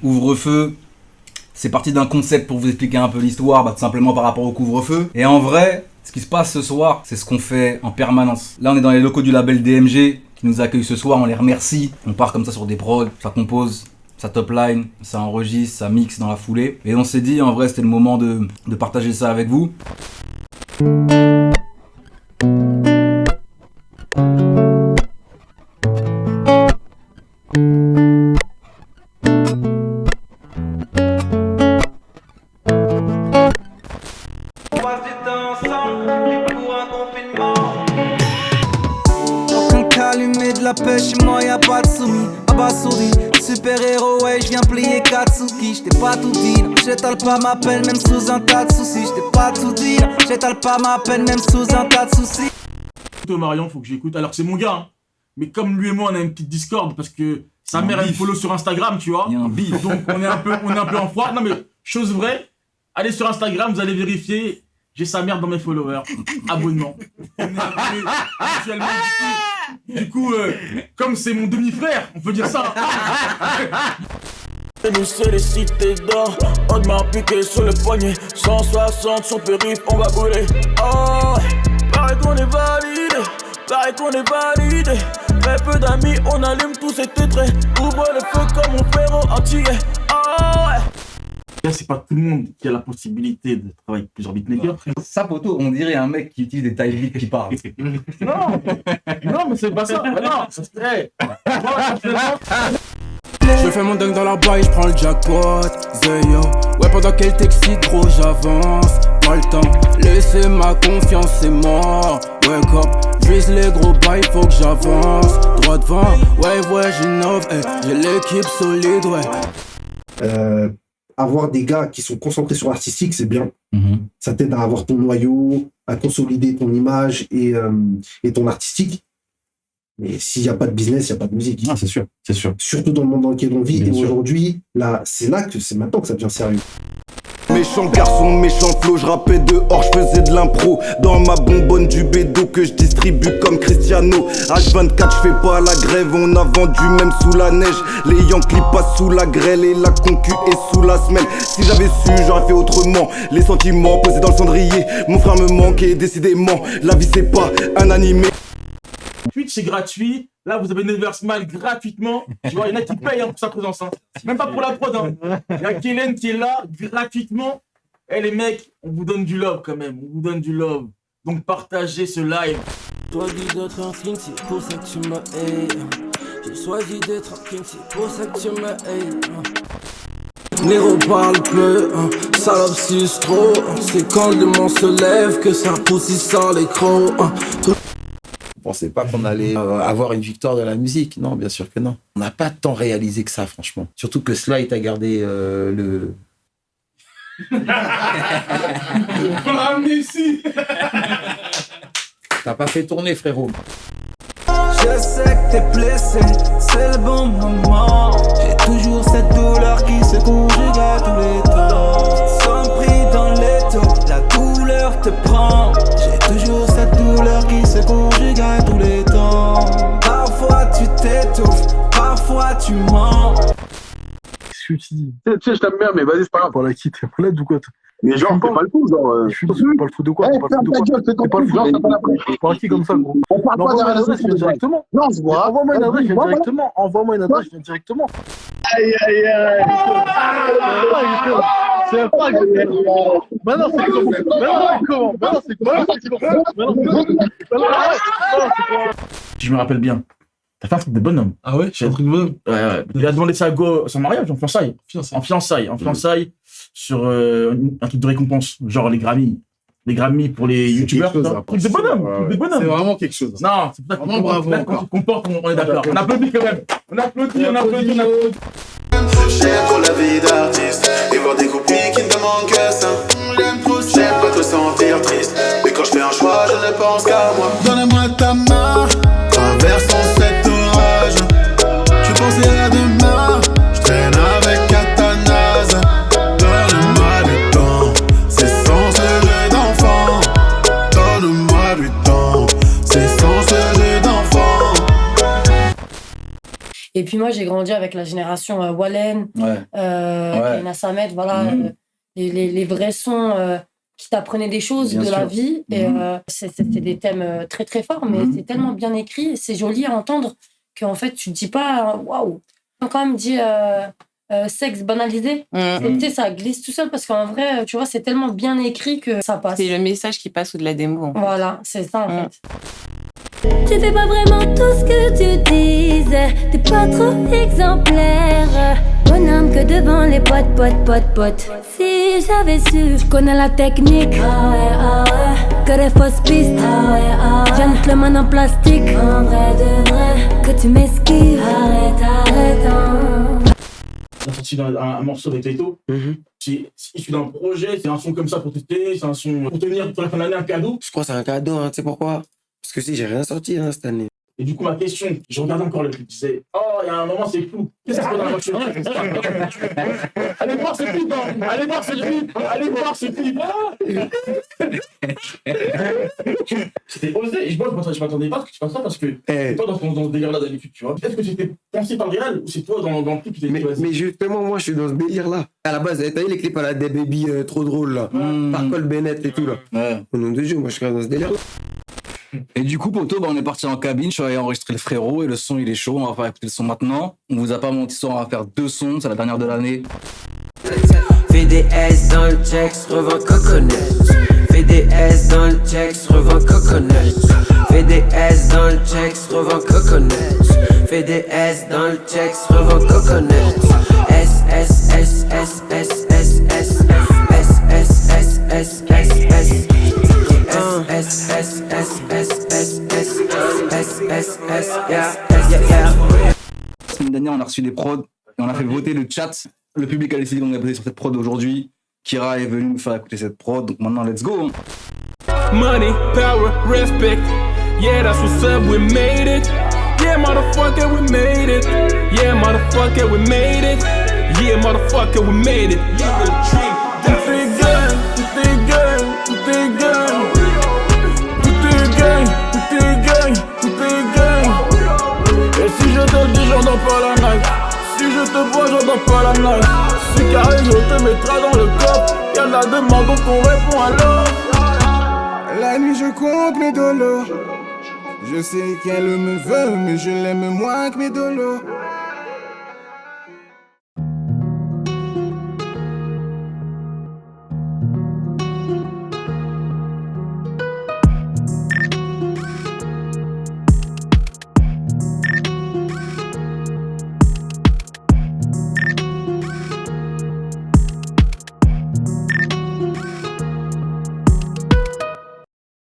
Ouvre-feu, c'est parti d'un concept pour vous expliquer un peu l'histoire, tout simplement par rapport au couvre-feu. Et en vrai, ce qui se passe ce soir, c'est ce qu'on fait en permanence. Là, on est dans les locaux du label DMG qui nous accueille ce soir, on les remercie. On part comme ça sur des prods, ça compose, ça top line, ça enregistre, ça mixe dans la foulée. Et on s'est dit, en vrai, c'était le moment de partager ça avec vous. La pêche, chez moi y'a pas de soumis, abasourdi, super héros, ouais, j'viens plier Katsuki, j't'ai pas tout dit, non, j'étale pas ma peine même sous un tas de soucis, j't'ai pas tout dit, non, j'étale pas ma peine même sous un tas de soucis. Marion, faut que j'écoute, alors c'est mon gars, hein. Mais comme lui et moi on a une petite discorde parce que sa mère elle me follow sur Instagram, tu vois, il y a un bif. donc on est un peu en froid, non mais chose vraie, allez sur Instagram, vous allez vérifier, j'ai sa mère dans mes followers, abonnement, on est appelé mutuellement. Du coup, comme c'est mon demi-frère, on peut dire ça. Nous c'est les cités d'or, on m'a piqué sur le poignet, 160 sur périph', on va brûler. Oh, paraît qu'on est validé, très peu d'amis, on allume tous ces tétrés, ouvre le feu comme mon frérot antillais. Oh, ouais. C'est pas tout le monde qui a la possibilité de travailler avec plusieurs beatmakers. Ça, poteau, on dirait un mec qui utilise des tailles vite qui parle. Non, mais c'est pas ça. Non, Je fais mon dunk dans la baille, j'prends le jackpot, Zeyo. Ouais, pendant qu'elle t'excite, gros, j'avance. Pas le temps, laissez ma confiance, c'est mort. Wake up, j'vise les gros bails, faut que j'avance. Droit devant, ouais, j'innove, j'ai l'équipe solide, ouais. Avoir des gars qui sont concentrés sur l'artistique, c'est bien. Ça t'aide à avoir ton noyau, à consolider ton image et ton artistique. Mais s'il n'y a pas de business, il n'y a pas de musique. Ah, c'est sûr. Surtout dans le monde dans lequel on vit. Bien et sûr. aujourd'hui, là, c'est maintenant que ça devient sérieux. Méchant garçon, méchant flow, je rappais dehors, je faisais de l'impro. Dans ma bonbonne du bédo que je distribue comme Cristiano. H24, je fais pas la grève, on a vendu même sous la neige. Les Yankees passent sous la grêle et la concu est sous la semelle. Si j'avais su, j'aurais fait autrement. Les sentiments posés dans le cendrier, mon frère me manquait décidément. La vie c'est pas un animé. Twitch c'est gratuit. Là vous avez Never Smile gratuitement. Tu vois, il y en a qui payent pour sa présence. Hein. Même pas pour la prod. Hein. Il y a Kellen qui est là gratuitement. Eh les mecs, on vous donne du love quand même. On vous donne du love. Donc partagez ce live. Toi dis d'être un king, c'est pour ça que tu m'as haï. J'ai choisi d'être un king, c'est pour ça que tu m'as haï. Néro parle peu, salope suce trop. C'est quand le démon se lève que ça pousse, il sort les crocs. On pensait pas qu'on allait avoir une victoire de la musique. Non, bien sûr que non. On n'a pas tant réalisé que ça, franchement. Surtout que Sly t'a gardé le... On l'a ramené ici. T'as pas fait tourner, frérot. Je sais que t'es blessé, c'est le bon moment. J'ai toujours cette douleur qui se conjugue à tous les temps. Sans pris dans l'étau, la douleur te prend. J'ai toujours cette douleur qui se conjugue à tous les temps. Parfois tu t'étouffes, parfois tu mens. Tu sais, je t'aime bien, mais vas-y, c'est pas grave. Pour la quitte, pour l'aide ou quoi. Mais genre, fais pas le fou, genre. Je suis pas le fou de quoi. C'est pas le fou. Je parle qui comme ça, gros. Envoie-moi une adresse, je viens directement. Non, je vois. Envoie-moi une adresse, je viens directement. Envoie-moi une adresse, je viens directement. Aïe, aïe, aïe. C'est pas grave. Maintenant, c'est comment? Maintenant, c'est comment? Si je me rappelle bien. T'as fait un truc de bonhomme. Ah ouais? J'ai un truc de bonhomme. Ouais. Il a demandé ça à Go, son mariage, en fiançailles. En fiançailles, sur un truc de récompense, genre les Grammy. Les Grammy pour les youtubeurs. Truc de bonhomme. C'est vraiment quelque chose. Non, c'est pas vraiment bravo. Quand tu te comportes, on est d'accord. On applaudit quand même. On applaudit. J'aime trop la vie d'artiste et voir des copines qui ne demandent que ça. J'aime pas te sentir triste, mais quand je fais un choix, je ne pense qu'à moi. Donne-moi ta main, traversons cet orage. Je pensais à demain, je traîne avec Athanase. Donne-moi du temps, c'est sans ce jeu d'enfant. Donne-moi du temps, c'est sans ce jeu d'enfant. Et puis moi, j'ai grandi avec la génération Wallen, Kaina Samet, voilà, les vrais sons qui t'apprenaient des choses de la vie. Et c'est des thèmes très, très forts, mais c'est tellement bien écrit, c'est joli à entendre qu'en fait, tu te dis pas, waouh. On a quand même dit sexe banalisé. Tu sais, ça glisse tout seul parce qu'en vrai, tu vois, c'est tellement bien écrit que ça passe. C'est le message qui passe au-delà des mots. Voilà, c'est ça en fait. Tu fais pas vraiment tout ce que tu disais. T'es pas trop exemplaire. Bonhomme que devant les potes. Si j'avais su, je connais la technique. Que des fausses pistes. Gentleman en plastique. En vrai de vrai, que tu m'esquives. Arrête. On a sorti un morceau avec Leto. C'est issu d'un projet, c'est un son comme ça pour tester, c'est un son pour tenir pour la fin de l'année, un cadeau. Je crois que c'est un cadeau, hein, tu sais pourquoi? Parce que si, j'ai rien sorti cette année. Et du coup, ma question, je regardais encore le clip, je disais, oh, il y a un moment, c'est flou. Qu'est-ce qui se passe dans la voiture? Allez voir ce clip, hein. Allez voir ce clip. C'était osé. Et moi, je m'attendais pas à ce que tu fasses ça parce que c'est toi dans ce délire-là d'habitude, tu vois. Est-ce que c'était pensé par le réel ou c'est toi dans le clip qui t'es dit, vas-y? Mais justement, moi, je suis dans ce délire-là. À la base, t'as vu les clips à la Baby trop drôle, là. Par Cole Bennett et tout, là. Au nom de Dieu, moi, je suis dans ce délire-là. Et du coup, poto, on est parti en cabine, je suis allé enregistrer le frérot et le son il est chaud, on va faire écouter le son maintenant. On vous a pas menti, on va faire 2 sons, c'est la dernière de l'année. Fais des S dans le checks, revends coconut. Fais des S dans le checks, revends coconut. Fais des S dans le checks, revends coconut. Fais des S dans le checks, revends coconut. S. La semaine dernière, on a reçu des prods et on a fait voter le chat. Le public a décidé qu'on a posé sur cette prod aujourd'hui. Kira est venu nous faire écouter cette prod, donc maintenant, let's go. Money, power, respect. Yeah, that's what's up, we made it. Yeah, motherfucker, we made it. Yeah, motherfucker, we made it. Yeah, motherfucker, we made it. Et si je te le dis, j'en donne pas la night. Si je te vois, j'en donne pas la night. Si carré, je te mettrai dans le coffre. Y'a de la demande, donc on répond alors. La nuit, je compte mes dollars. Je sais qu'elle me veut, mais je l'aime moins que mes dollars.